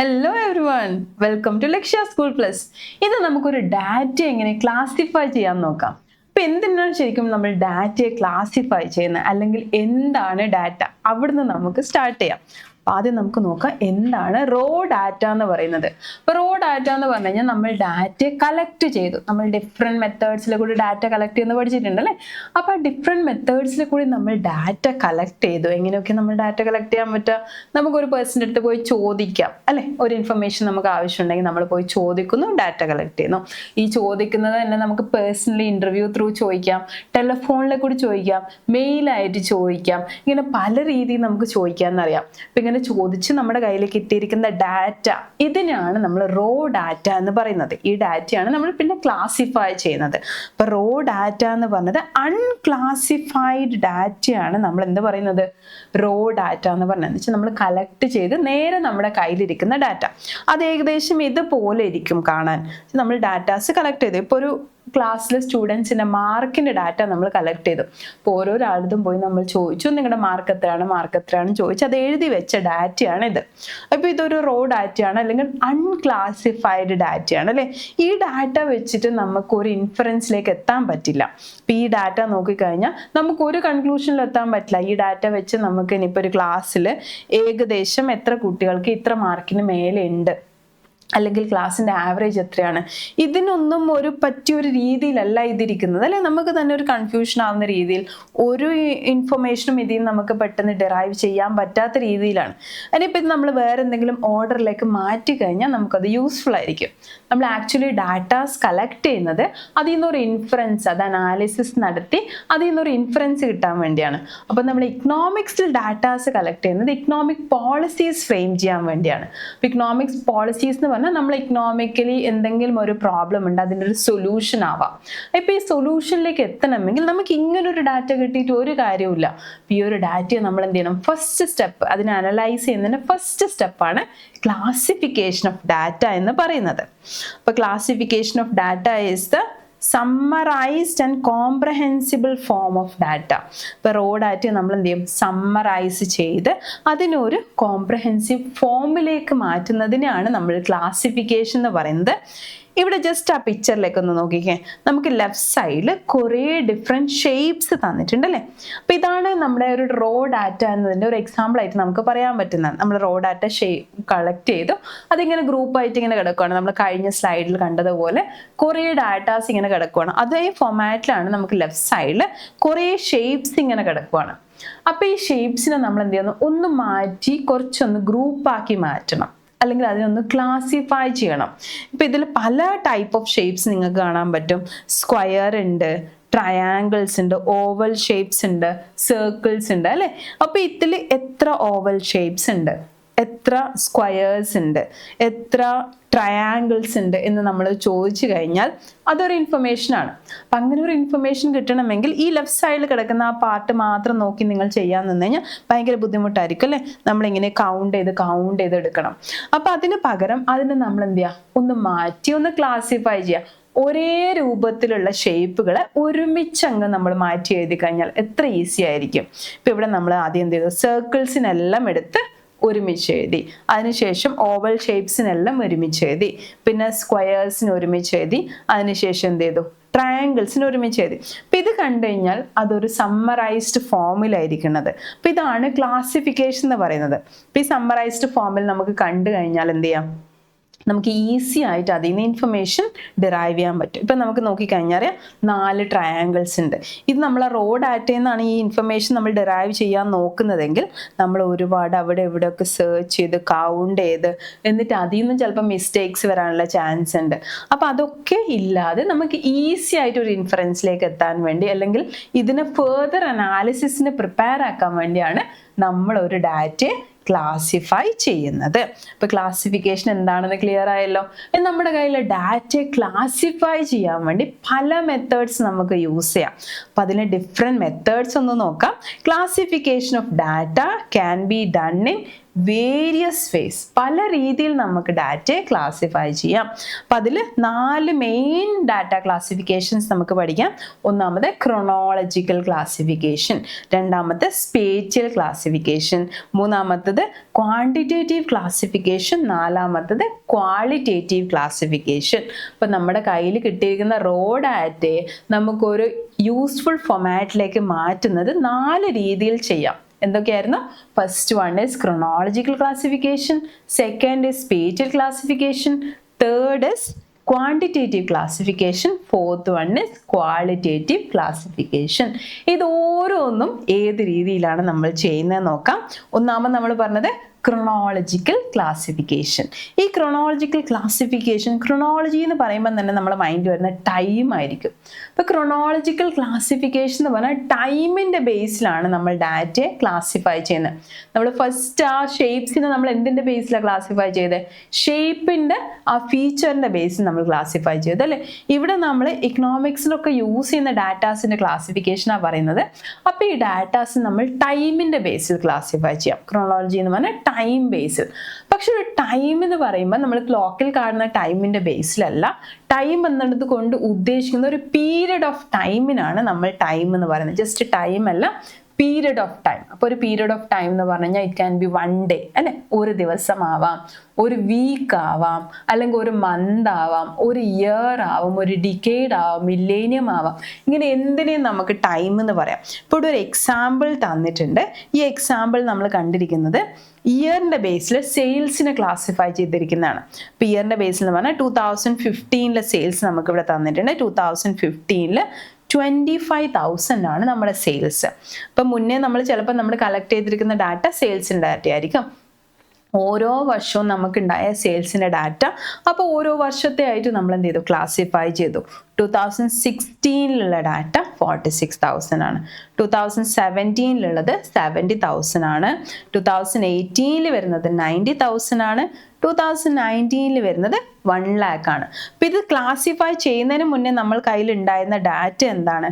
Hello everyone, welcome to Lakshya school plus. ഇത് നമുക്കൊരു data എങ്ങനെ ക്ലാസിഫൈ ചെയ്യാൻ നോക്കാം. അപ്പം എന്തിനാണ് ശരിക്കും നമ്മൾ ഡാറ്റയെ ക്ലാസിഫൈ ചെയ്യുന്നത്, അല്ലെങ്കിൽ എന്താണ് ഡാറ്റ? അവിടുന്ന് നമുക്ക് സ്റ്റാർട്ട് ചെയ്യാം. അപ്പം ആദ്യം നമുക്ക് നോക്കാം എന്താണ് റോ ഡാറ്റ എന്ന് പറയുന്നത്. അപ്പോൾ റോ ഡാറ്റ എന്ന് പറഞ്ഞു കഴിഞ്ഞാൽ നമ്മൾ ഡാറ്റയെ കളക്ട് ചെയ്തു. നമ്മൾ ഡിഫറെൻറ്റ് മെത്തേഡ്സിലെ കൂടി ഡാറ്റ കളക്ട് ചെയ്യുന്നത് പഠിച്ചിട്ടുണ്ട് അല്ലേ? അപ്പോൾ ആ ഡിഫറെൻറ്റ് മെത്തേഡ്സിലെ കൂടി നമ്മൾ ഡാറ്റ കളക്ട് ചെയ്തു. എങ്ങനെയൊക്കെ നമ്മൾ ഡാറ്റ കളക്ട് ചെയ്യാൻ പറ്റുക? നമുക്കൊരു പേഴ്സൻ്റെ അടുത്ത് പോയി ചോദിക്കാം അല്ലേ? ഒരു ഇൻഫർമേഷൻ നമുക്ക് ആവശ്യമുണ്ടെങ്കിൽ നമ്മൾ പോയി ചോദിക്കുന്നു, ഡാറ്റ കളക്ട് ചെയ്യുന്നു. ഈ ചോദിക്കുന്നത് തന്നെ നമുക്ക് പേഴ്സണലി ഇൻ്റർവ്യൂ ത്രൂ ചോദിക്കാം, ടെലിഫോണിലെ കൂടി ചോദിക്കാം, മെയിലായിട്ട് ചോദിക്കാം. ഇങ്ങനെ പല രീതിയിൽ നമുക്ക് ചോദിക്കാമെന്നറിയാം. അപ്പം ഇങ്ങനെ ചോദിച്ച് നമ്മുടെ കയ്യിൽ കിട്ടിയിരിക്കുന്ന ഡാറ്റ, ഇതിനാണ് നമ്മൾ റോ ഡാറ്റ എന്ന് പറയുന്നത്. ഈ ഡാറ്റയാണ് നമ്മൾ പിന്നെ ക്ലാസിഫൈ ചെയ്യുന്നത്. അപ്പോൾ റോ ഡാറ്റ എന്ന് പറഞ്ഞത് അൺക്ലാസിഫൈഡ് ഡാറ്റയാണ് നമ്മൾ എന്ത് പറയുന്നത്? റോ ഡാറ്റ എന്ന് പറഞ്ഞത്. എന്ന് വെച്ചാൽ നമ്മൾ കളക്ട് ചെയ്ത് നേരെ നമ്മുടെ കയ്യിലിരിക്കുന്ന ഡാറ്റ അത് ഏകദേശം ഇതുപോലെ ഇരിക്കും കാണാൻ. നമ്മൾ ഡാറ്റാസ് കളക്ട് ചെയ്ത് ഇപ്പോൾ ഒരു ക്ലാസ്സിലെ സ്റ്റുഡൻസിൻ്റെ മാർക്കിൻ്റെ ഡാറ്റ നമ്മൾ കളക്ട് ചെയ്തു. അപ്പോൾ ഓരോരാളും പോയി നമ്മൾ ചോദിച്ചു, നിങ്ങളുടെ മാർക്ക് എത്രയാണെന്ന് ചോദിച്ചു. അത് എഴുതി വെച്ച ഡാറ്റയാണ് ഇത്. അപ്പോൾ ഇതൊരു റോ ഡാറ്റയാണ്, അല്ലെങ്കിൽ അൺക്ലാസിഫൈഡ് ഡാറ്റയാണ് അല്ലേ? ഈ ഡാറ്റ വെച്ചിട്ട് നമുക്കൊരു ഇൻഫറൻസിലേക്ക് എത്താൻ പറ്റില്ല. അപ്പോൾ ഈ ഡാറ്റ നോക്കിക്കഴിഞ്ഞാൽ നമുക്കൊരു കൺക്ലൂഷനിൽ എത്താൻ പറ്റില്ല. ഈ ഡാറ്റ വെച്ച് നമുക്ക് ഇനിയിപ്പോൾ ഒരു ക്ലാസ്സിൽ ഏകദേശം എത്ര കുട്ടികൾക്ക് ഇത്ര മാർക്കിന് മേലെ ഉണ്ട്, അല്ലെങ്കിൽ ക്ലാസ്സിൻ്റെ ആവറേജ് എത്രയാണ്, ഇതിനൊന്നും പറ്റിയൊരു രീതിയിലല്ല ഇതിരിക്കുന്നത് അല്ലെ? നമുക്ക് തന്നെ ഒരു കൺഫ്യൂഷൻ ആവുന്ന രീതിയിൽ ഒരു ഇൻഫർമേഷനും ഇതിൽ നമുക്ക് പെട്ടെന്ന് ഡിറൈവ് ചെയ്യാൻ പറ്റാത്ത രീതിയിലാണ്. അതിനിപ്പോൾ ഇത് നമ്മൾ വേറെ എന്തെങ്കിലും ഓർഡറിലേക്ക് മാറ്റി കഴിഞ്ഞാൽ നമുക്കത് യൂസ്ഫുൾ ആയിരിക്കും. നമ്മൾ ആക്ച്വലി ഡാറ്റാസ് കളക്ട് ചെയ്യുന്നത് അതിൽ നിന്നൊരു ഇൻഫറൻസ്, അത് അനാലിസിസ് നടത്തി അതിൽ നിന്നൊരു ഇൻഫറൻസ് കിട്ടാൻ വേണ്ടിയാണ്. അപ്പോൾ നമ്മൾ ഇക്കണോമിക്സിൽ ഡാറ്റാസ് കളക്ട് ചെയ്യുന്നത് ഇക്കണോമിക് പോളിസീസ് ഫ്രെയിം ചെയ്യാൻ വേണ്ടിയാണ്. അപ്പോൾ ഇക്കണോമിക്സ് പോളിസീസ് എന്ന് പറഞ്ഞാൽ നമ്മൾ ഇക്കണോമിക്കലി എന്തെങ്കിലും ഒരു പ്രോബ്ലം ഉണ്ട്, അതിൻ്റെ ഒരു സൊല്യൂഷൻ ആവാം. ഇപ്പോൾ ഈ സൊല്യൂഷനിലേക്ക് എത്തണമെങ്കിൽ നമുക്ക് ഇങ്ങനൊരു ഡാറ്റ കിട്ടിയിട്ട് ഒരു കാര്യമില്ല. ഈ ഒരു ഡാറ്റയെ നമ്മൾ എന്ത് ചെയ്യണം? ഫസ്റ്റ് സ്റ്റെപ്പ്, അതിനെ അനലൈസ് ചെയ്യുന്നതിന് ഫസ്റ്റ് സ്റ്റെപ്പാണ് ക്ലാസിഫിക്കേഷൻ ഓഫ് ഡാറ്റ എന്ന് പറയുന്നത്. അപ്പോൾ classification of data is the summarised and comprehensible form of data. ഇപ്പോൾ റോ ഡാറ്റയെ നമ്മൾ എന്ത് ചെയ്യും? സമ്മറൈസ് ചെയ്ത് അതിനൊരു കോംപ്രഹെൻസീവ് ഫോമിലേക്ക് മാറ്റുന്നതിനാണ് നമ്മൾ ക്ലാസിഫിക്കേഷൻ എന്ന് പറയുന്നത്. ഇവിടെ ജസ്റ്റ് ആ പിക്ചറിലേക്ക് ഒന്ന് നോക്കിക്കേ. നമുക്ക് ലെഫ്റ്റ് സൈഡിൽ കുറേ ഡിഫറെൻറ്റ് ഷേപ്സ് തന്നിട്ടുണ്ട് അല്ലേ? അപ്പോൾ ഇതാണ് നമ്മുടെ ഒരു റോ ഡാറ്റ എന്നതിൻ്റെ ഒരു എക്സാമ്പിൾ ആയിട്ട് നമുക്ക് പറയാൻ പറ്റുന്നത്. നമ്മൾ റോ ഡാറ്റ കളക്ട് ചെയ്തു, അതിങ്ങനെ ഗ്രൂപ്പായിട്ട് ഇങ്ങനെ കിടക്കുകയാണ്. നമ്മൾ കഴിഞ്ഞ സ്ലൈഡിൽ കണ്ടതുപോലെ കുറേ ഡാറ്റാസ് ഇങ്ങനെ കിടക്കുകയാണ്. അതേ ഫോമാറ്റിലാണ് നമുക്ക് ലെഫ്റ്റ് സൈഡിൽ കുറേ ഷേപ്സ് ഇങ്ങനെ കിടക്കുകയാണ്. അപ്പോൾ ഈ ഷേപ്സിനെ നമ്മൾ എന്ത് ചെയ്യുന്നു? ഒന്ന് മാറ്റി കുറച്ചൊന്ന് ഗ്രൂപ്പാക്കി മാറ്റണം, അല്ലെങ്കിൽ അതിനൊന്ന് ക്ലാസിഫൈ ചെയ്യണം. ഇപ്പം ഇതിൽ പല ടൈപ്പ് ഓഫ് ഷേപ്സ് നിങ്ങൾക്ക് കാണാൻ പറ്റും. സ്ക്വയർ ഉണ്ട്, ട്രയാങ്കിൾസ് ഉണ്ട്, ഓവൽ ഷേപ്സ് ഉണ്ട്, സർക്കിൾസ് ഉണ്ട് അല്ലേ? അപ്പോൾ ഇതിൽ എത്ര ഓവൽ ഷേപ്സ് ഉണ്ട്, എത്ര സ്ക്വയേഴ്സ് ഉണ്ട്, എത്ര ട്രയാങ്കിൾസ് ഉണ്ട് എന്ന് നമ്മൾ ചോദിച്ചു കഴിഞ്ഞാൽ അതൊരു ഇൻഫർമേഷനാണ്. അപ്പം അങ്ങനെ ഒരു ഇൻഫർമേഷൻ കിട്ടണമെങ്കിൽ ഈ ലെഫ്റ്റ് സൈഡിൽ കിടക്കുന്ന ആ പാർട്ട് മാത്രം നോക്കി നിങ്ങൾ ചെയ്യാൻ നിന്ന് കഴിഞ്ഞാൽ ഭയങ്കര ബുദ്ധിമുട്ടായിരിക്കും അല്ലേ? നമ്മളിങ്ങനെ കൗണ്ട് ചെയ്ത് എടുക്കണം. അപ്പം അതിന് പകരം അതിനെ നമ്മൾ എന്ത് ചെയ്യുക? ഒന്ന് മാറ്റി ഒന്ന് ക്ലാസിഫൈ ചെയ്യുക. ഒരേ രൂപത്തിലുള്ള ഷേപ്പുകളെ ഒരുമിച്ചങ്ങ് നമ്മൾ മാറ്റി എഴുതി കഴിഞ്ഞാൽ എത്ര ഈസി ആയിരിക്കും. ഇപ്പം ഇവിടെ നമ്മൾ ആദ്യം എന്ത് ചെയ്തു? സർക്കിൾസിനെല്ലാം എടുത്ത് ഒരുമിച്ച് എഴുതി, അതിനുശേഷം ഓവൽ ഷേപ്സിനെല്ലാം ഒരുമിച്ച് എഴുതി, പിന്നെ സ്ക്വയേഴ്സിന് ഒരുമിച്ച് എഴുതി, അതിനുശേഷം എന്ത് ചെയ്തു? ട്രയാങ്കിൾസിന് ഒരുമിച്ച് എഴുതി. അപ്പം ഇത് കണ്ടു കഴിഞ്ഞാൽ അതൊരു സമ്മറൈസ്ഡ് ഫോമിലായിരിക്കുന്നത്. അപ്പം ഇതാണ് ക്ലാസിഫിക്കേഷൻ എന്ന് പറയുന്നത്. അപ്പം ഈ സമ്മറൈസ്ഡ് ഫോമിൽ നമുക്ക് കണ്ടു കഴിഞ്ഞാൽ എന്ത് ചെയ്യാം? നമുക്ക് ഈസി ആയിട്ട് അതിൽ നിന്ന് ഇൻഫർമേഷൻ ഡിറൈവ് ചെയ്യാൻ പറ്റും. ഇപ്പം നമുക്ക് നോക്കിക്കഴിഞ്ഞാൽ 4 ട്രയാങ്കിൾസ് ഉണ്ട്. ഇത് നമ്മൾ റോ ഡാറ്റയിൽ നിന്നാണ് ഈ ഇൻഫർമേഷൻ നമ്മൾ ഡിറൈവ് ചെയ്യാൻ നോക്കുന്നതെങ്കിൽ നമ്മൾ ഒരുപാട് അവിടെ ഇവിടെയൊക്കെ സെർച്ച് ചെയ്ത് കൗണ്ട് ചെയ്ത് എന്നിട്ട് അതിൽ നിന്നും ചിലപ്പോൾ മിസ്റ്റേക്സ് വരാനുള്ള ചാൻസ് ഉണ്ട്. അപ്പോൾ അതൊക്കെ ഇല്ലാതെ നമുക്ക് ഈസി ആയിട്ട് ഒരു ഇൻഫറൻസിലേക്ക് എത്താൻ വേണ്ടി, അല്ലെങ്കിൽ ഇതിനെ ഫേർദർ അനാലിസിസിന് പ്രിപ്പയർ ആക്കാൻ വേണ്ടിയാണ് നമ്മൾ ഒരു ഡാറ്റയെ ക്ലാസിഫൈ ചെയ്യുന്നത്. ഇപ്പോൾ ക്ലാസിഫിക്കേഷൻ എന്താണെന്ന് ക്ലിയർ ആയല്ലോ. നമ്മുടെ കയ്യിൽ ഡാറ്റയെ ക്ലാസിഫൈ ചെയ്യാൻ വേണ്ടി പല മെത്തേഡ്സ് നമുക്ക് യൂസ് ചെയ്യാം. അപ്പോൾ അതിന് ഡിഫറെൻറ്റ് മെത്തേഡ്സ് ഒന്ന് നോക്കാം. Classification of data can be done in various vase, പല രീതിയിൽ നമുക്ക് ഡാറ്റയെ ക്ലാസിഫൈ ചെയ്യാം. അപ്പം അതിൽ 4 മെയിൻ ഡാറ്റ ക്ലാസിഫിക്കേഷൻസ് നമുക്ക് പഠിക്കാം. ഒന്നാമത് ക്രോണോളജിക്കൽ ക്ലാസിഫിക്കേഷൻ, രണ്ടാമത്തെ സ്പേഷ്യൽ ക്ലാസിഫിക്കേഷൻ, മൂന്നാമത്തത് ക്വാണ്ടിറ്റേറ്റീവ് ക്ലാസിഫിക്കേഷൻ, നാലാമത്തത് ക്വാളിറ്റേറ്റീവ് ക്ലാസിഫിക്കേഷൻ. അപ്പം നമ്മുടെ കയ്യിൽ കിട്ടിയിരിക്കുന്ന റോ ഡാറ്റയെ നമുക്കൊരു യൂസ്ഫുൾ ഫോമാറ്റിലേക്ക് മാറ്റുന്നത് 4 രീതിയിൽ ചെയ്യാം. എന്തൊക്കെയായിരുന്നു? First one is chronological classification, second is spatial classification, third is quantitative classification, fourth one is qualitative classification. ഇത് ഓരോന്നും ഏത് രീതിയിലാണ് നമ്മൾ ചെയ്യുന്നത് നോക്കാം. ഒന്നാമത് നമ്മൾ പറഞ്ഞത് ക്രോണോളജിക്കൽ ക്ലാസിഫിക്കേഷൻ. ഈ ക്രോണോളജിക്കൽ ക്ലാസിഫിക്കേഷൻ, ക്രോണോളജി എന്ന് പറയുമ്പോൾ തന്നെ നമ്മുടെ മൈൻഡ് വരുന്ന ടൈം ആയിരിക്കും. അപ്പോൾ ക്രോണോളജിക്കൽ ക്ലാസിഫിക്കേഷൻ എന്ന് പറഞ്ഞാൽ ടൈമിൻ്റെ ബേസിലാണ് നമ്മൾ ഡാറ്റയെ ക്ലാസിഫൈ ചെയ്യുന്നത്. നമ്മൾ ഫസ്റ്റ് ആ ഷേപ്സിനെ നമ്മൾ എന്തിൻ്റെ ബേസിലാണ് ക്ലാസിഫൈ ചെയ്തത്? ഷേപ്പിൻ്റെ ആ ഫീച്ചറിൻ്റെ ബേസിൽ നമ്മൾ ക്ലാസിഫൈ ചെയ്തത് അല്ലേ. ഇവിടെ നമ്മൾ ഇക്കണോമിക്സിലൊക്കെ യൂസ് ചെയ്യുന്ന ഡാറ്റാസിൻ്റെ ക്ലാസിഫിക്കേഷനാണ് പറയുന്നത്. അപ്പോൾ ഈ ഡാറ്റാസ് നമ്മൾ ടൈമിൻ്റെ ബേസിൽ ക്ലാസിഫൈ ചെയ്യാം. ക്രോണോളജി എന്ന് പറഞ്ഞാൽ ടൈം ബേസിൽ. പക്ഷെ ഒരു ടൈം എന്ന് പറയുമ്പോൾ നമ്മൾ ക്ലോക്കിൽ കാണുന്ന ടൈമിൻ്റെ ബേസിലല്ല. ടൈം എന്നുള്ളത് കൊണ്ട് ഉദ്ദേശിക്കുന്ന ഒരു പീരിയഡ് ഓഫ് ടൈമിനാണ് നമ്മൾ ടൈം എന്ന് പറയുന്നത്. ജസ്റ്റ് ടൈം അല്ല, പീരിയഡ് ഓഫ് ടൈം. അപ്പോൾ ഒരു പീരിയഡ് ഓഫ് ടൈം എന്ന് പറഞ്ഞു കഴിഞ്ഞാൽ ഇറ്റ് ക്യാൻ ബി 1 ഡേ അല്ലെ, ഒരു ദിവസം ആവാം, ഒരു വീക്ക് ആവാം, അല്ലെങ്കിൽ ഒരു മന്ത് ആവാം, ഒരു ഇയർ ആവാം, ഒരു ഡിക്കേഡ് ആവാം, മില്ലേനിയം ആവാം. ഇങ്ങനെ എന്തിനേയും നമുക്ക് ടൈം എന്ന് പറയാം. ഇപ്പോൾ ഇവിടെ ഒരു എക്സാമ്പിൾ തന്നിട്ടുണ്ട്. ഈ എക്സാമ്പിൾ നമ്മൾ കണ്ടിരിക്കുന്നത് ഇയറിൻ്റെ ബേസിൽ സെയിൽസിനെ ക്ലാസിഫൈ ചെയ്തിരിക്കുന്നതാണ്. അപ്പോൾ ഇയറിൻ്റെ ബേസിൽ എന്ന് പറഞ്ഞാൽ 2015 സെയിൽസ് നമുക്കിവിടെ തന്നിട്ടുണ്ട്. 2015 25,000 ആണ് നമ്മുടെ സെയിൽസ്. അപ്പം മുന്നേ നമ്മൾ ചിലപ്പോൾ നമ്മൾ കളക്ട് ചെയ്തിരിക്കുന്ന ഡാറ്റ സെയിൽസിൻ്റെ ഡാറ്റ ആയിരിക്കും. ഓരോ വർഷവും നമുക്കുണ്ടായ സെയിൽസിൻ്റെ ഡാറ്റ അപ്പോൾ ഓരോ വർഷത്തെ ആയിട്ട് നമ്മൾ എന്ത് ചെയ്തു? ക്ലാസിഫൈ ചെയ്തു. 2016 ഡാറ്റ 46,000 ആണ്. 2017 70,000 ആണ്. 2018 വരുന്നത് 90,000 ആണ്. 2019 വരുന്നത് 1 lakh ആണ്. അപ്പോൾ ഇത് ക്ലാസിഫൈ ചെയ്യുന്നതിന് മുന്നേ നമ്മൾ കയ്യിലുണ്ടായിരുന്ന ഡാറ്റ എന്താണ്?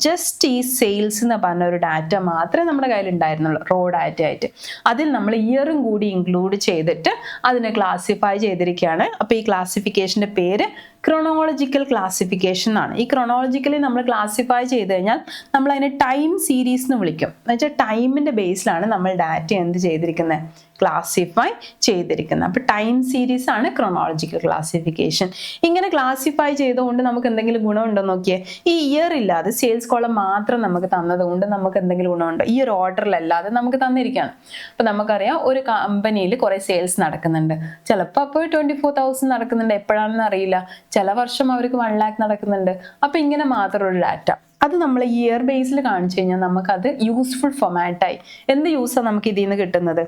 ജസ്റ്റ് ഈ സെയിൽസ് എന്ന് പറഞ്ഞ ഒരു ഡാറ്റ മാത്രമേ നമ്മുടെ കയ്യിൽ ഉണ്ടായിരുന്നുള്ളൂ, റോ ഡാറ്റ ആയിട്ട്. അതിൽ നമ്മൾ ഇയറും കൂടി ഇൻക്ലൂഡ് ചെയ്തിട്ട് അതിനെ ക്ലാസിഫൈ ചെയ്തിരിക്കുകയാണ്. അപ്പോൾ ഈ ക്ലാസിഫിക്കേഷൻ്റെ പേര് ക്രോണോളജിക്കൽ ക്ലാസിഫിക്കേഷൻ എന്നാണ്. ഈ ക്രോണോളജിക്കലി നമ്മൾ ക്ലാസിഫൈ ചെയ്ത് കഴിഞ്ഞാൽ നമ്മൾ അതിനെ ടൈം സീരീസ് എന്ന് വിളിക്കും. എന്നുവെച്ചാൽ ടൈമിൻ്റെ ബേസിലാണ് നമ്മൾ ഡാറ്റ എന്ത് ചെയ്തിരിക്കുന്നത്? ക്ലാസിഫൈ ചെയ്തിരിക്കുന്നത്. അപ്പോൾ ടൈം സീരീസ് ആണ് ക്രോണോളജിക്കൽ ക്ലാസിഫിക്കേഷൻ. ഇങ്ങനെ ക്ലാസിഫൈ ചെയ്തുകൊണ്ട് നമുക്ക് എന്തെങ്കിലും ഗുണമുണ്ടോ നോക്കിയേ. ഈ ഇയർ ഇല്ലാതെ സെയിൽസ് കോളം മാത്രം നമുക്ക് തന്നതുകൊണ്ട് നമുക്ക് എന്തെങ്കിലും ഗുണമുണ്ടോ? ഈ ഒരു ഓർഡറിലല്ലാതെ നമുക്ക് തന്നിരിക്കുകയാണ്. അപ്പോൾ നമുക്കറിയാം ഒരു കമ്പനിയിൽ കുറേ സെയിൽസ് നടക്കുന്നുണ്ട്. ചിലപ്പോൾ അപ്പോൾ 24,000 നടക്കുന്നുണ്ട്, എപ്പോഴാണെന്ന് അറിയില്ല. ചില വർഷം അവർക്ക് 1 lakh നടക്കുന്നുണ്ട്. അപ്പോൾ ഇങ്ങനെ മാത്രമുള്ള ഡാറ്റ അത് നമ്മൾ ഇയർ ബേസിൽ കാണിച്ചു കഴിഞ്ഞാൽ നമുക്കത് യൂസ്ഫുൾ ഫോമാറ്റായി. എന്ത് യൂസാണ് നമുക്ക് ഇതിൽ നിന്ന് കിട്ടുന്നത്?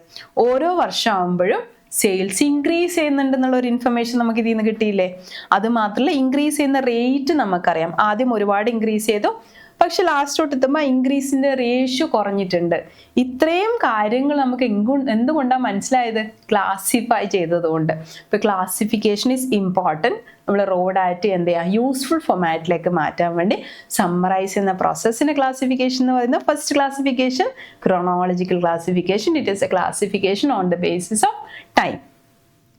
ഓരോ വർഷം ആകുമ്പോഴും സെയിൽസ് ഇൻക്രീസ് ചെയ്യുന്നുണ്ടെന്നുള്ള ഒരു ഇൻഫർമേഷൻ നമുക്ക് ഇതിൽ നിന്ന് കിട്ടിയില്ലേ. അത് മാത്രമല്ല, ഇൻക്രീസ് ചെയ്യുന്ന റേറ്റ് നമുക്കറിയാം. ആദ്യം ഒരുപാട് ഇൻക്രീസ് ചെയ്തു, പക്ഷെ ലാസ്റ്റോട്ട് എത്തുമ്പോൾ ഇൻക്രീസിൻ്റെ റേഷ്യോ കുറഞ്ഞിട്ടുണ്ട്. ഇത്രയും കാര്യങ്ങൾ നമുക്ക് എന്തുകൊണ്ടാണ് മനസ്സിലായത്? ക്ലാസിഫൈ ചെയ്തതുകൊണ്ട്. ഇപ്പോൾ ക്ലാസിഫിക്കേഷൻ ഈസ് ഇമ്പോർട്ടൻറ്റ്. നമ്മൾ റോ ഡാറ്റ എന്ത് ചെയ്യുക? യൂസ്ഫുൾ ഫോമാറ്റിലേക്ക് മാറ്റാൻ വേണ്ടി സമ്മറൈസ് ചെയ്യുന്ന പ്രോസസ്സിന് ക്ലാസിഫിക്കേഷൻ എന്ന് പറയുന്നത്. First classification chronological classification. It is A classification on the basis of time.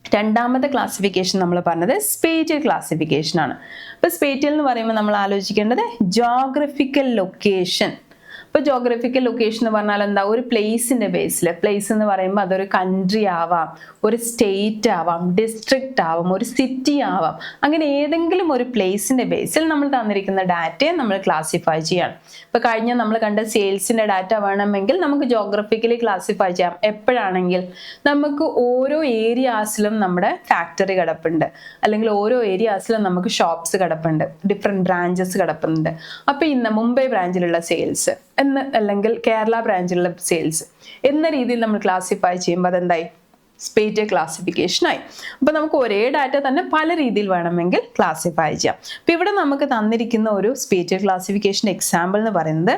രണ്ടാമത്തെ ക്ലാസിഫിക്കേഷൻ നമ്മൾ പറഞ്ഞത് സ്പേഷ്യൽ ക്ലാസിഫിക്കേഷൻ ആണ്. അപ്പോൾ സ്പേഷ്യൽ എന്ന് പറയുമ്പോൾ നമ്മൾ ആലോചിക്കേണ്ടത് ജോഗ്രഫിക്കൽ ലൊക്കേഷൻ. ഇപ്പോൾ ജോഗ്രഫിക്കൽ ലൊക്കേഷൻ എന്ന് പറഞ്ഞാൽ എന്താ? ഒരു പ്ലേസിൻ്റെ ബേസിൽ. പ്ലേസ് എന്ന് പറയുമ്പോൾ അതൊരു കൺട്രി ആവാം, ഒരു സ്റ്റേറ്റ് ആവാം, ഡിസ്ട്രിക്റ്റ് ആവാം, ഒരു സിറ്റി ആവാം. അങ്ങനെ ഏതെങ്കിലും ഒരു പ്ലേസിൻ്റെ ബേസിൽ നമ്മൾ തന്നിരിക്കുന്ന ഡാറ്റയെ നമ്മൾ ക്ലാസിഫൈ ചെയ്യണം. ഇപ്പോൾ കഴിഞ്ഞ നമ്മൾ കണ്ട സെയിൽസിൻ്റെ ഡാറ്റ വേണമെങ്കിൽ നമുക്ക് ജോഗ്രഫിക്കലി ക്ലാസിഫൈ ചെയ്യാം. എപ്പോഴാണെങ്കിൽ നമുക്ക് ഓരോ ഏരിയാസിലും നമ്മുടെ ഫാക്ടറി കിടപ്പുണ്ട്, അല്ലെങ്കിൽ ഓരോ ഏരിയാസിലും നമുക്ക് ഷോപ്സ് കിടപ്പുണ്ട്, ഡിഫറെൻറ്റ് ബ്രാഞ്ചസ് കിടപ്പുണ്ട്. അപ്പോൾ ഇന്ന് മുംബൈ ബ്രാഞ്ചിലുള്ള സെയിൽസ് എന്ന്, അല്ലെങ്കിൽ കേരള ബ്രാഞ്ചിലുള്ള സെയിൽസ് എന്ന രീതിയിൽ നമ്മൾ ക്ലാസിഫൈ ചെയ്യുമ്പോൾ അതെന്തായി? സ്പേഷ്യൽ ക്ലാസിഫിക്കേഷനായി. അപ്പോൾ നമുക്ക് ഒരേ ഡാറ്റ തന്നെ പല രീതിയിൽ വേണമെങ്കിൽ ക്ലാസിഫൈ ചെയ്യാം. അപ്പോൾ ഇവിടെ നമുക്ക് തന്നിരിക്കുന്ന ഒരു സ്പേഷ്യൽ ക്ലാസിഫിക്കേഷൻ എക്സാമ്പിൾ എന്ന് പറയുന്നത്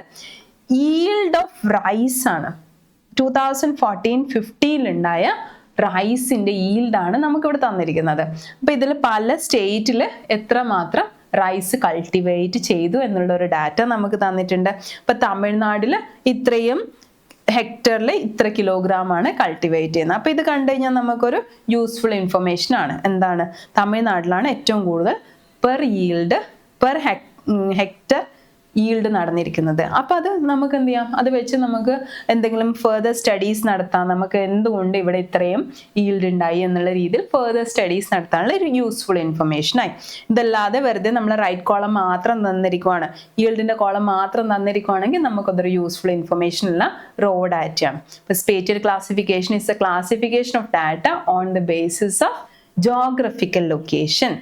ഈൽഡ് ഓഫ് റൈസ് ആണ്. 2014-15 ഉണ്ടായ റൈസിൻ്റെ ഈൽഡാണ് നമുക്കിവിടെ തന്നിരിക്കുന്നത്. അപ്പോൾ ഇതിൽ പല സ്റ്റേറ്റിൽ എത്രമാത്രം റൈസ് കൾട്ടിവേറ്റ് ചെയ്തു എന്നുള്ള ഒരു ഡാറ്റ നമുക്ക് തന്നിട്ടുണ്ട്. ഇപ്പം തമിഴ്നാട്ടിൽ ഇത്രയും ഹെക്ടറിൽ ഇത്ര കിലോഗ്രാം ആണ് കൾട്ടിവേറ്റ് ചെയ്യുന്നത്. അപ്പോൾ ഇത് കണ്ടു കഴിഞ്ഞാൽ നമുക്കൊരു യൂസ്ഫുൾ ഇൻഫർമേഷൻ ആണ്. എന്താണ്? തമിഴ്നാട്ടിലാണ് ഏറ്റവും കൂടുതൽ പെർ ഹെക്ടർ ഈൽഡ് നടന്നിരിക്കുന്നത്. അപ്പോൾ അത് നമുക്ക് എന്ത് ചെയ്യാം, അത് വെച്ച് നമുക്ക് എന്തെങ്കിലും ഫെർദർ സ്റ്റഡീസ് നടത്താം. നമുക്ക് എന്തുകൊണ്ട് ഇവിടെ ഇത്രയും ഈൽഡ് ഉണ്ടായി എന്നുള്ള രീതിയിൽ ഫെർദർ സ്റ്റഡീസ് നടത്താനുള്ള ഒരു യൂസ്ഫുൾ ഇൻഫർമേഷനായി. ഇതല്ലാതെ വെറുതെ നമ്മൾ റൈറ്റ് കോളം മാത്രം തന്നിരിക്കുവാണ്, ഈൽഡിൻ്റെ കോളം മാത്രം തന്നിരിക്കുവാണെങ്കിൽ നമുക്കതൊരു യൂസ്ഫുൾ ഇൻഫർമേഷൻ ഉള്ള റോ ഡാറ്റയാണ്. ഇപ്പോൾ spatial classification is a classification of data on the basis of geographical location.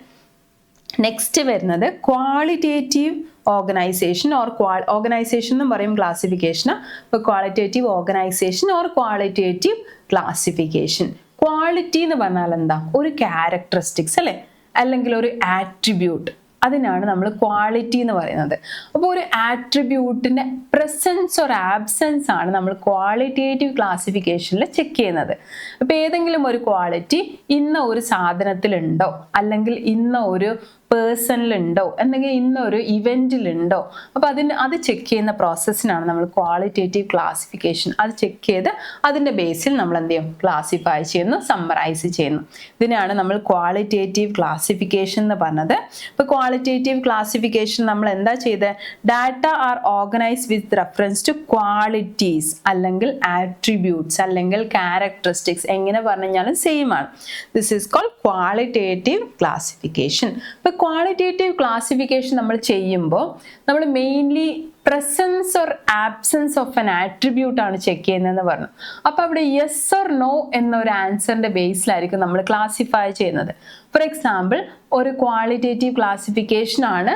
Next വരുന്നത് ക്വാളിറ്റേറ്റീവ് ഓർഗനൈസേഷൻ ഓർ ഓർഗനൈസേഷൻ എന്നും പറയും ക്ലാസിഫിക്കേഷൻ. ഇപ്പോൾ qualitative organisation or qualitative classification. Quality എന്ന് പറഞ്ഞാൽ എന്താ? ഒരു ക്യാരക്ടറിസ്റ്റിക്സ് അല്ലേ, അല്ലെങ്കിൽ ഒരു ആട്രിബ്യൂട്ട്, അതിനാണ് നമ്മൾ ക്വാളിറ്റി എന്ന് പറയുന്നത്. അപ്പോൾ ഒരു ആട്രിബ്യൂട്ടിൻ്റെ പ്രസൻസ് ഓർ ആബ്സെൻസ് ആണ് നമ്മൾ ക്വാളിറ്റേറ്റീവ് ക്ലാസിഫിക്കേഷനിൽ ചെക്ക് ചെയ്യുന്നത്. അപ്പോൾ ഏതെങ്കിലും ഒരു ക്വാളിറ്റി ഇന്ന ഒരു സാധനത്തിലുണ്ടോ, അല്ലെങ്കിൽ ഇന്ന ഒരു പേഴ്സണിലുണ്ടോ, അല്ലെങ്കിൽ ഇന്നൊരു ഇവൻറ്റിലുണ്ടോ, അപ്പോൾ അത് ചെക്ക് ചെയ്യുന്ന പ്രോസസ്സിനാണ് നമ്മൾ ക്വാളിറ്റേറ്റീവ് ക്ലാസിഫിക്കേഷൻ. അത് ചെക്ക് ചെയ്ത് അതിൻ്റെ ബേസിൽ നമ്മൾ എന്ത് ചെയ്യും? ക്ലാസിഫൈ ചെയ്യുന്നു, സമ്മറൈസ് ചെയ്യുന്നു. ഇതിനാണ് നമ്മൾ ക്വാളിറ്റേറ്റീവ് ക്ലാസിഫിക്കേഷൻ എന്ന് പറഞ്ഞത്. ഇപ്പോൾ ക്വാളിറ്റേറ്റീവ് ക്ലാസിഫിക്കേഷൻ നമ്മൾ എന്താ ചെയ്തത്? Data are organise with reference to qualities അല്ലെങ്കിൽ ആട്രിബ്യൂട്ട്സ് അല്ലെങ്കിൽ ക്യാരക്ടറിസ്റ്റിക്സ്. എങ്ങനെ പറഞ്ഞു കഴിഞ്ഞാലും സെയിം ആണ്. This is called qualitative classification. ഇപ്പോൾ ക്വാളിറ്റേറ്റീവ് ക്ലാസിഫിക്കേഷൻ നമ്മൾ ചെയ്യുമ്പോൾ നമ്മൾ mainly presence or absence of an attribute ആണ് ചെക്ക് ചെയ്യുന്നതെന്ന് പറഞ്ഞു. അപ്പോൾ അവിടെ യെസ് ഓർ നോ എന്നൊരു ആൻസറിൻ്റെ ബേസിലായിരിക്കും നമ്മൾ ക്ലാസിഫൈ ചെയ്യുന്നത്. ഫോർ എക്സാമ്പിൾ, ഒരു ക്വാളിറ്റേറ്റീവ് ക്ലാസിഫിക്കേഷൻ ആണ്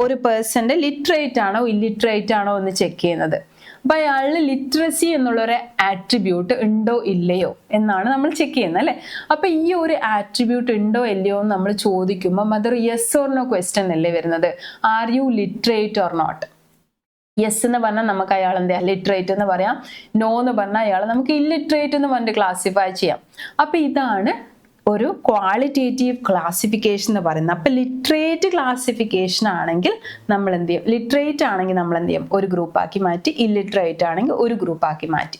ഒരു പേഴ്സൻ്റെ ലിറ്ററേറ്റ് ആണോ ഇല്ലിറ്ററേറ്റ് ആണോ എന്ന് ചെക്ക് ചെയ്യുന്നത്. അപ്പോൾ അയാളിൽ ലിറ്ററസി എന്നുള്ളൊരു ആട്രിബ്യൂട്ട് ഉണ്ടോ ഇല്ലയോ എന്നാണ് നമ്മൾ ചെക്ക് ചെയ്യുന്നത് അല്ലേ. അപ്പോൾ ഈ ഒരു ആട്രിബ്യൂട്ട് ഉണ്ടോ ഇല്ലയോ എന്ന് നമ്മൾ ചോദിക്കുമ്പോൾ അതൊരു യെസ് ഓർ നോ ക്വസ്റ്റ്യൻ അല്ലേ വരുന്നത്. Are you literate or not? Yes എന്ന് പറഞ്ഞാൽ നമുക്ക് അയാൾ എന്താ ലിറ്ററേറ്റ് എന്ന് പറയാം, നോ എന്ന് പറഞ്ഞാൽ അയാൾ നമുക്ക് ഇല്ലിറ്ററേറ്റ് എന്ന് പറഞ്ഞിട്ട് ക്ലാസിഫൈ ചെയ്യാം. അപ്പോൾ ഇതാണ് ഒരു ക്വാളിറ്റേറ്റീവ് ക്ലാസിഫിക്കേഷൻ എന്ന് പറയുന്നത്. അപ്പോൾ ലിറ്ററേറ്റ് ക്ലാസിഫിക്കേഷൻ ആണെങ്കിൽ നമ്മൾ എന്ത് ചെയ്യും? ലിറ്ററേറ്റ് ആണെങ്കിൽ നമ്മൾ എന്ത് ചെയ്യും? ഒരു ഗ്രൂപ്പാക്കി മാറ്റി. ഇല്ലിറ്ററേറ്റ് ആണെങ്കിൽ ഒരു ഗ്രൂപ്പാക്കി മാറ്റി.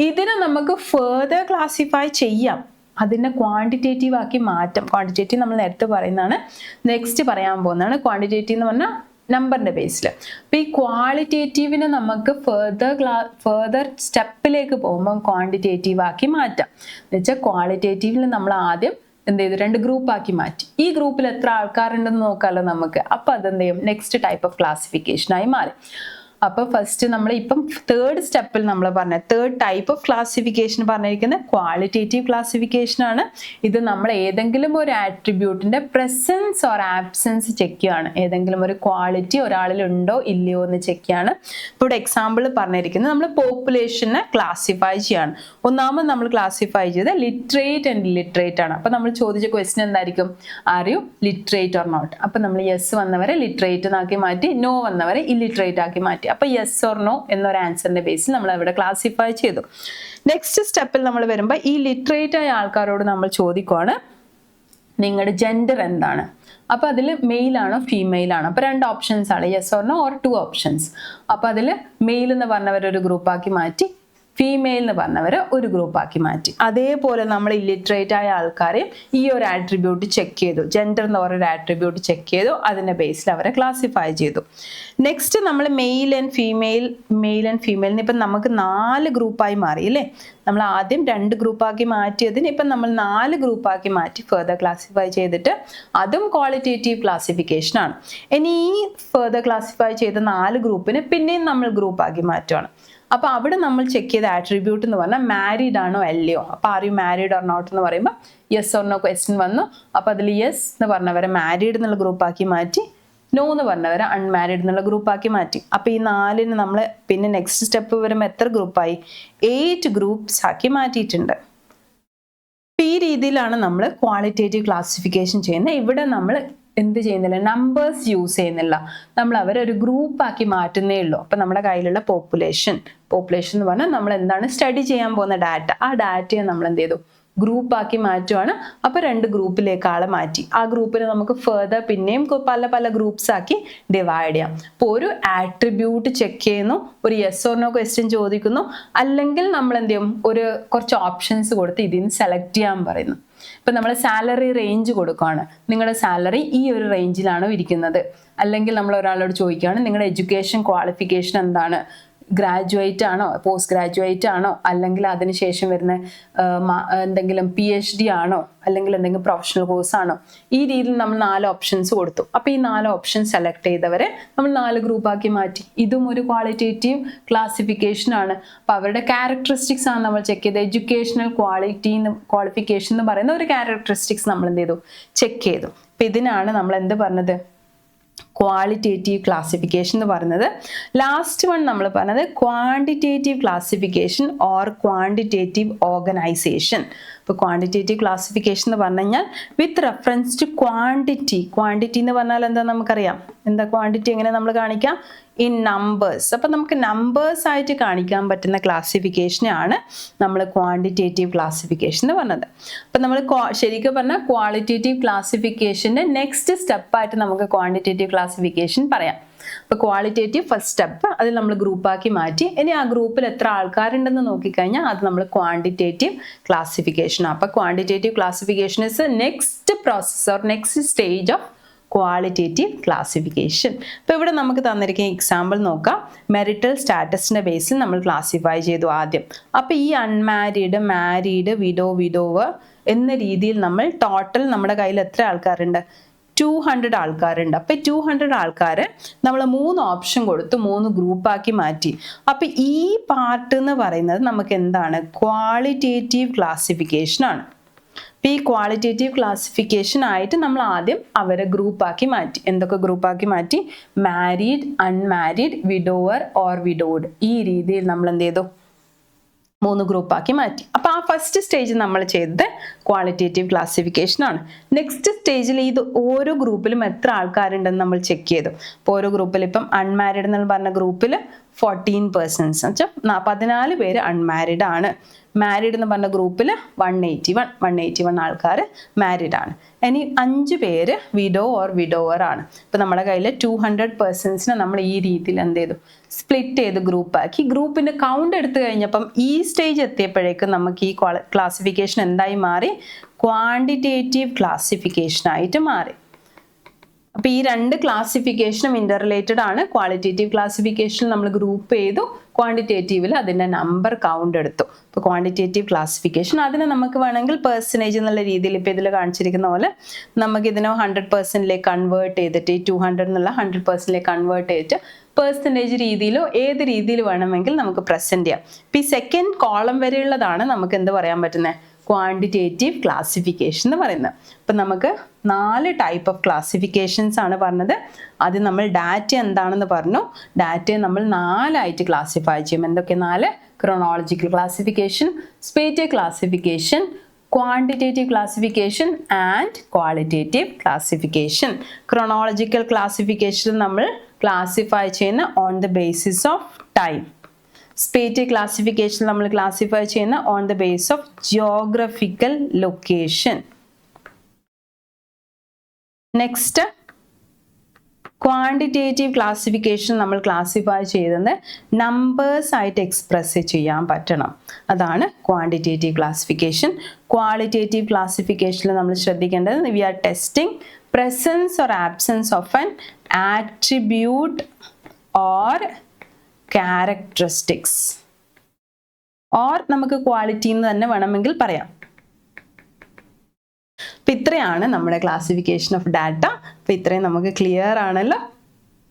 ഇതിനെ നമുക്ക് ഫെർദർ ക്ലാസിഫൈ ചെയ്യാം, അതിനെ ക്വാണ്ടിറ്റേറ്റീവ് ആക്കി മാറ്റാം. ക്വാണ്ടിറ്റേറ്റീവ് നമ്മൾ നേരത്തെ പറയുന്നതാണ്, നെക്സ്റ്റ് പറയാൻ പോകുന്നതാണ്. ക്വാണ്ടിറ്റേറ്റീവ് എന്ന് പറഞ്ഞാൽ നമ്പറിൻ്റെ ബേസിൽ. അപ്പോൾ ഈ ക്വാളിറ്റേറ്റീവിനെ നമുക്ക് ഫെർദർ സ്റ്റെപ്പിലേക്ക് പോകുമ്പോൾ ക്വാണ്ടിറ്റേറ്റീവ് ആക്കി മാറ്റാം. എന്ന് വെച്ചാൽ ക്വാളിറ്റേറ്റീവിൽ നമ്മൾ ആദ്യം എന്ത് ചെയ്തു? 2 ഗ്രൂപ്പാക്കി മാറ്റി. ഈ ഗ്രൂപ്പിൽ എത്ര ആൾക്കാരുണ്ടെന്ന് നോക്കാമല്ലോ നമുക്ക്. അപ്പോൾ അതെന്ത് ചെയ്യും? നെക്സ്റ്റ് ടൈപ്പ് ഓഫ് ക്ലാസിഫിക്കേഷനായി മാറി. അപ്പോൾ ഫസ്റ്റ് നമ്മൾ ഇപ്പം തേർഡ് സ്റ്റെപ്പിൽ നമ്മൾ പറഞ്ഞ തേർഡ് ടൈപ്പ് ഓഫ് ക്ലാസിഫിക്കേഷൻ പറഞ്ഞിരിക്കുന്നത് ക്വാളിറ്റേറ്റീവ് ക്ലാസിഫിക്കേഷൻ ആണ്. ഇത് നമ്മൾ ഏതെങ്കിലും ഒരു ആട്രിബ്യൂട്ടിൻ്റെ പ്രസൻസ് ഓർ ആബ്സെൻസ് ചെക്ക് ചെയ്യുകയാണ്. ഏതെങ്കിലും ഒരു ക്വാളിറ്റി ഒരാളിൽ ഉണ്ടോ ഇല്ലയോ എന്ന് ചെക്ക് ചെയ്യാണ്. ഇപ്പോൾ ഇവിടെ എക്സാമ്പിൾ പറഞ്ഞിരിക്കുന്നത് നമ്മൾ പോപ്പുലേഷനെ ക്ലാസിഫൈ ചെയ്യാണ്. ഒന്നാമത് നമ്മൾ ക്ലാസിഫൈ ചെയ്ത് ലിറ്ററേറ്റ് ആൻഡ് ഇല്ലിറ്ററേറ്റ് ആണ്. അപ്പോൾ നമ്മൾ ചോദിച്ച ക്വസ്റ്റ്യൻ എന്തായിരിക്കും? Are you literate or not? അപ്പോൾ നമ്മൾ യെസ് വന്നവരെ ലിറ്ററേറ്റ് എന്നാക്കി മാറ്റി, നോ വന്നവരെ ഇല്ലിറ്ററേറ്റ് ആക്കി മാറ്റി. അപ്പോൾ യെസ് ഓർ നോ എന്നൊരു ആൻസറിന്റെ ബേസിൽ നമ്മൾ അവിടെ ക്ലാസിഫൈ ചെയ്തു. നെക്സ്റ്റ് സ്റ്റെപ്പിൽ നമ്മൾ വരുമ്പോൾ ഈ ലിറ്ററേറ്റ് ആയ ആൾക്കാരോട് നമ്മൾ ചോദിക്കുവാണ്, നിങ്ങളുടെ ജെൻഡർ എന്താണ്? അപ്പോൾ അതിൽ മെയിൽ ആണോ ഫീമെയിൽ ആണോ? അപ്പോൾ 2 ഓപ്ഷൻസ് ആണ്, yes or no or 2 options. അപ്പോൾ അതിൽ മെയിൽ എന്ന് പറഞ്ഞവരൊരു ഗ്രൂപ്പാക്കി മാറ്റി, ഫീമെയിൽ എന്ന് പറഞ്ഞവർ ഒരു ഗ്രൂപ്പാക്കി മാറ്റി. അതേപോലെ നമ്മൾ ഇല്ലിറ്ററേറ്റ് ആയ ആൾക്കാരെയും ഈ ഒരു ആട്രിബ്യൂട്ട് ചെക്ക് ചെയ്തു, ജെൻഡർ എന്ന് പറഞ്ഞൊരു ആട്രിബ്യൂട്ട് ചെക്ക് ചെയ്തു, അതിൻ്റെ ബേസിൽ അവരെ ക്ലാസിഫൈ ചെയ്തു. നെക്സ്റ്റ് നമ്മൾ മെയിൽ ആൻഡ് ഫീമെയിൽ ഇപ്പം നമുക്ക് 4 ഗ്രൂപ്പായി മാറി അല്ലേ. നമ്മൾ ആദ്യം 2 ഗ്രൂപ്പാക്കി മാറ്റിയതിന് ഇപ്പം നമ്മൾ 4 ഗ്രൂപ്പാക്കി മാറ്റി ഫെർദർ ക്ലാസിഫൈ ചെയ്തിട്ട് അതും ക്വാളിറ്റേറ്റീവ് ക്ലാസിഫിക്കേഷനാണ്. ഇനി ഈ ഫെർദർ ക്ലാസിഫൈ ചെയ്ത 4 ഗ്രൂപ്പിനെ പിന്നെയും നമ്മൾ ഗ്രൂപ്പാക്കി മാറ്റുകയാണ്. അപ്പോൾ അവിടെ നമ്മൾ ചെക്ക് ചെയ്ത ആട്രിബ്യൂട്ട് എന്ന് പറഞ്ഞാൽ മാരീഡ് ആണോ അല്ലയോ. അപ്പോൾ are you married or not എന്ന് പറയുമ്പോൾ യെസ് ഓർ നോ ക്വസ്റ്റ്യൻ വന്നു. അപ്പോൾ അതിൽ യെസ് എന്ന് പറഞ്ഞവരെ മാരീഡ് എന്നുള്ള ഗ്രൂപ്പാക്കി മാറ്റി, നോ എന്ന് പറഞ്ഞവരെ അൺമാരീഡ് എന്നുള്ള ഗ്രൂപ്പാക്കി മാറ്റി. അപ്പോൾ ഈ 4ന് നമ്മൾ പിന്നെ നെക്സ്റ്റ് സ്റ്റെപ്പ് വരുമ്പോൾ എത്ര ഗ്രൂപ്പായി? 8 ഗ്രൂപ്പ്സ് ആക്കി മാറ്റിയിട്ടുണ്ട്. ഈ രീതിയിലാണ് നമ്മൾ ക്വാളിറ്റേറ്റീവ് ക്ലാസിഫിക്കേഷൻ ചെയ്യുന്നത്. ഇവിടെ നമ്മൾ എന്ത് ചെയ്യുന്നില്ല, നമ്പേഴ്സ് യൂസ് ചെയ്യുന്നില്ല, നമ്മൾ അവരെ ഒരു ഗ്രൂപ്പാക്കി മാറ്റുന്നേ ഉള്ളൂ. അപ്പം നമ്മുടെ കയ്യിലുള്ള പോപ്പുലേഷൻ എന്ന് പറഞ്ഞാൽ നമ്മൾ എന്താണ് സ്റ്റഡി ചെയ്യാൻ പോകുന്ന ഡാറ്റ, ആ ഡാറ്റയെ നമ്മൾ എന്ത് ചെയ്തു? ഗ്രൂപ്പാക്കി മാറ്റുവാണ്. അപ്പോൾ 2 ഗ്രൂപ്പിലേക്ക് ആളെ മാറ്റി. ആ ഗ്രൂപ്പിനെ നമുക്ക് ഫെർദർ പിന്നെയും പല പല ഗ്രൂപ്പ്സ് ആക്കി ഡിവൈഡ് ചെയ്യാം. അപ്പോൾ ഒരു ആട്രിബ്യൂട്ട് ചെക്ക് ചെയ്യുന്നു, ഒരു യെസ് ഓർ നോ ക്വസ്റ്റ്യൻ ചോദിക്കുന്നു, അല്ലെങ്കിൽ നമ്മൾ എന്ത് ചെയ്യും, കുറച്ച് ഓപ്ഷൻസ് കൊടുത്ത് ഇതിന് സെലക്ട് ചെയ്യാൻ പറയുന്നു. ഇപ്പം നമ്മൾ സാലറി റേഞ്ച് കൊടുക്കുകയാണ്, നിങ്ങളുടെ സാലറി ഈ ഒരു റേഞ്ചിലാണോ ഇരിക്കുന്നത്, അല്ലെങ്കിൽ നമ്മൾ ഒരാളോട് ചോദിക്കുകയാണ് നിങ്ങളുടെ എഡ്യൂക്കേഷൻ ക്വാളിഫിക്കേഷൻ എന്താണ്, ഗ്രാജുവേറ്റ് ആണോ, പോസ്റ്റ് ഗ്രാജുവേറ്റ് ആണോ, അല്ലെങ്കിൽ അതിനുശേഷം വരുന്ന എന്തെങ്കിലും PhD ആണോ, അല്ലെങ്കിൽ എന്തെങ്കിലും പ്രൊഫഷണൽ കോഴ്സ് ആണോ. ഈ രീതിയിൽ നമ്മൾ 4 ഓപ്ഷൻസ് കൊടുത്തു. അപ്പോൾ ഈ 4 ഓപ്ഷൻ സെലക്ട് ചെയ്തവരെ നമ്മൾ 4 ഗ്രൂപ്പാക്കി മാറ്റി. ഇതും ഒരു ക്വാളിറ്റേറ്റീവ് ക്ലാസിഫിക്കേഷൻ ആണ്. അപ്പോൾ അവരുടെ ക്യാരക്ടറിസ്റ്റിക്സ് ആണ് നമ്മൾ ചെക്ക് ചെയ്തത്. എഡ്യൂക്കേഷണൽ ക്വാളിഫിക്കേഷൻ എന്ന് പറയുന്ന ഒരു ക്യാരക്ടറിസ്റ്റിക്സ് നമ്മൾ എന്ത് ചെയ്തു, ചെക്ക് ചെയ്തു. അപ്പം ഇതിനാണ് നമ്മൾ എന്ത് പറഞ്ഞത്, ക്വാളിറ്റേറ്റീവ് ക്ലാസിഫിക്കേഷൻ എന്ന് പറയുന്നത്. ലാസ്റ്റ് വൺ നമ്മൾ പറഞ്ഞത് quantitative classification or quantitative organisation. ഇപ്പോൾ ക്വാണ്ടിറ്റേറ്റീവ് ക്ലാസിഫിക്കേഷൻ എന്ന് പറഞ്ഞു കഴിഞ്ഞാൽ with reference to quantity. Quantity എന്ന് പറഞ്ഞാൽ എന്താ നമുക്കറിയാം, എന്താ ക്വാണ്ടിറ്റി എങ്ങനെ നമ്മൾ കാണിക്കാം, ഇൻ നമ്പേഴ്സ്. അപ്പം നമുക്ക് നമ്പേഴ്സ് ആയിട്ട് കാണിക്കാൻ പറ്റുന്ന ക്ലാസിഫിക്കേഷനാണ് നമ്മൾ ക്വാണ്ടിറ്റേറ്റീവ് ക്ലാസിഫിക്കേഷൻ എന്ന് പറഞ്ഞത്. അപ്പം നമ്മൾ ശരിക്കും പറഞ്ഞാൽ ക്വാളിറ്റേറ്റീവ് ക്ലാസിഫിക്കേഷൻ്റെ നെക്സ്റ്റ് സ്റ്റെപ്പായിട്ട് നമുക്ക് ക്വാണ്ടിറ്റേറ്റീവ് ക്ലാസിഫിക്കേഷൻ പറയാം. അപ്പോൾ ക്വാളിറ്റേറ്റീവ് ഫസ്റ്റ് സ്റ്റെപ്പ്, അതിൽ നമ്മൾ ഗ്രൂപ്പാക്കി മാറ്റി. ഇനി ആ ഗ്രൂപ്പിൽ എത്ര ആൾക്കാരുണ്ടെന്ന് നോക്കിക്കഴിഞ്ഞാൽ അത് നമ്മൾ ക്വാണ്ടിറ്റേറ്റീവ് ക്ലാസിഫിക്കേഷനാണ്. അപ്പോൾ quantitative classification is next process or next stage of qualitative classification. ഇപ്പോൾ ഇവിടെ നമുക്ക് തന്നിരിക്കുന്ന എക്സാമ്പിൾ നോക്കാം. മെറിറ്റൽ സ്റ്റാറ്റസിൻ്റെ ബേസിൽ നമ്മൾ ക്ലാസിഫൈ ചെയ്തു ആദ്യം. അപ്പോൾ ഈ അൺമാരീഡ്, മാരീഡ്, വിഡോവർ എന്ന രീതിയിൽ നമ്മൾ ടോട്ടൽ നമ്മുടെ കയ്യിൽ എത്ര ആൾക്കാരുണ്ട്, 200 ആൾക്കാരുണ്ട്. അപ്പോൾ 200 ആൾക്കാരെ നമ്മൾ 3 ഓപ്ഷൻ കൊടുത്ത് 3 ഗ്രൂപ്പാക്കി മാറ്റി. അപ്പോൾ ഈ പാർട്ട് എന്ന് പറയുന്നത് നമുക്ക് എന്താണ്, ക്വാളിറ്റേറ്റീവ് ക്ലാസിഫിക്കേഷൻ ആണ്. അപ്പോൾ ഈ ക്വാളിറ്റേറ്റീവ് ക്ലാസിഫിക്കേഷൻ ആയിട്ട് നമ്മൾ ആദ്യം അവരെ ഗ്രൂപ്പാക്കി മാറ്റി. എന്തൊക്കെ ഗ്രൂപ്പാക്കി മാറ്റി, മാരീഡ്, അൺമാരീഡ്, വിഡോവർ ഓർ വിഡോഡ്. ഈ രീതിയിൽ നമ്മൾ എന്ത് ചെയ്തു, 3 ഗ്രൂപ്പാക്കി മാറ്റി. അപ്പോൾ ആ ഫസ്റ്റ് സ്റ്റേജ് നമ്മൾ ചെയ്തത് ക്വാളിറ്റേറ്റീവ് ക്ലാസിഫിക്കേഷൻ ആണ്. നെക്സ്റ്റ് സ്റ്റേജിൽ ഇത് ഓരോ ഗ്രൂപ്പിലും എത്ര ആൾക്കാരുണ്ടെന്ന് നമ്മൾ ചെക്ക് ചെയ്തു. അപ്പോൾ ഓരോ ഗ്രൂപ്പിൽ ഇപ്പം അൺമാരീഡ് എന്ന് പറഞ്ഞ ഗ്രൂപ്പിൽ 14 പേഴ്സൺസ് വെച്ചാൽ 14 പേര് അൺമാരീഡ് ആണ്. മാരീഡ് എന്ന് പറഞ്ഞ ഗ്രൂപ്പിൽ 181 ആൾക്കാർ മാരീഡ് ആണ്. ഇനി 5 പേര് വിഡോ ഓർ വിഡോവർ ആണ്. ഇപ്പം നമ്മുടെ കയ്യിൽ 200 പേഴ്സൺസിനെ നമ്മൾ ഈ രീതിയിൽ എന്ത് ചെയ്തു, സ്പ്ലിറ്റ് ചെയ്ത് ഗ്രൂപ്പാക്കി. ഗ്രൂപ്പിൻ്റെ കൗണ്ട് എടുത്തു കഴിഞ്ഞപ്പം ഈ സ്റ്റേജ് എത്തിയപ്പോഴേക്കും നമുക്ക് ഈ ക്ലാസിഫിക്കേഷൻ എന്തായി മാറി, ക്വാണ്ടിറ്റേറ്റീവ് ക്ലാസിഫിക്കേഷനായിട്ട് മാറി. അപ്പോൾ ഈ 2 ക്ലാസിഫിക്കേഷനും ഇൻ്റർ റിലേറ്റഡ് ആണ്. ക്വാളിറ്റേറ്റീവ് ക്ലാസിഫിക്കേഷൻ നമ്മൾ ഗ്രൂപ്പ് ചെയ്തു, ക്വാണ്ടിറ്റേറ്റീവിൽ അതിൻ്റെ നമ്പർ കൗണ്ട് എടുത്തു. ഇപ്പോൾ ക്വാണ്ടിറ്റേറ്റീവ് ക്ലാസിഫിക്കേഷൻ അതിനെ നമുക്ക് വേണമെങ്കിൽ പെർസെൻറ്റേജ് എന്നുള്ള രീതിയിൽ ഇപ്പോൾ ഇതിൽ കാണിച്ചിരിക്കുന്ന പോലെ നമുക്കിതിനെ 100% കൺവേർട്ട് ചെയ്തിട്ട് ഈ 200 എന്നുള്ള 100% കൺവേർട്ട് ചെയ്തിട്ട് പെർസെൻറ്റേജ് രീതിയിലോ ഏത് രീതിയിൽ വേണമെങ്കിൽ നമുക്ക് പ്രസൻറ്റ് ചെയ്യാം. ഇപ്പോൾ ഈ സെക്കൻഡ് കോളം വരെയുള്ളതാണ് നമുക്ക് എന്ത് പറയാൻ പറ്റുന്നത്, ക്വാണ്ടിറ്റേറ്റീവ് ക്ലാസിഫിക്കേഷൻ എന്ന് പറയുന്നത്. അപ്പം നമുക്ക് 4 ടൈപ്പ് ഓഫ് ക്ലാസിഫിക്കേഷൻസ് ആണ് പറഞ്ഞത്. ആദ്യം നമ്മൾ ഡാറ്റ എന്താണെന്ന് പറഞ്ഞു. ഡാറ്റയെ നമ്മൾ 4 ആയിട്ട് ക്ലാസിഫൈ ചെയ്യും. എന്തൊക്കെ 4? Chronological classification, spatial classification, quantitative classification and qualitative classification. Chronological classification നമ്മൾ ക്ലാസിഫൈ ചെയ്യുന്ന on the basis of time. Spatial classification നമ്മൾ ക്ലാസിഫൈ ചെയ്യുന്ന on the base of geographical location. Next quantitative classification നമ്മൾ ക്ലാസിഫൈ ചെയ്തത് numbers ആയിട്ട് express ചെയ്യാൻ പറ്റണം. അതാണ് ക്വാണ്ടിറ്റേറ്റീവ് ക്ലാസിഫിക്കേഷൻ. ക്വാളിറ്റേറ്റീവ് ക്ലാസിഫിക്കേഷനിൽ നമ്മൾ ശ്രദ്ധിക്കേണ്ടത് we are testing presence or absence of an attribute or characteristics or നമുക്ക് ക്വാളിറ്റി എന്ന് തന്നെ വേണമെങ്കിൽ പറയാം. അപ്പം ഇത്രയാണ് നമ്മുടെ ക്ലാസിഫിക്കേഷൻ ഓഫ് ഡാറ്റ. അപ്പം ഇത്രയും നമുക്ക് ക്ലിയർ ആണല്ലോ.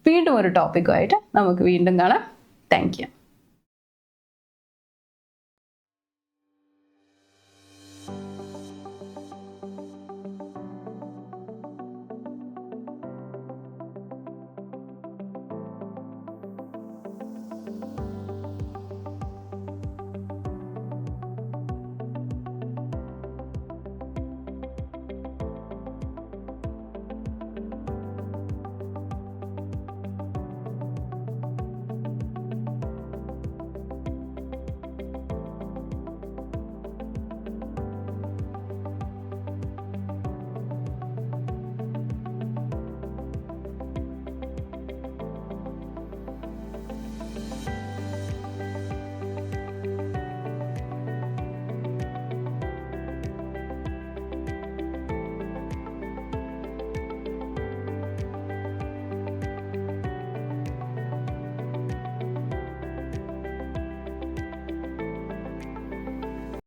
വീണ്ടും ഒരു ടോപ്പിക്കുമായിട്ട് നമുക്ക് വീണ്ടും കാണാം. Thank you.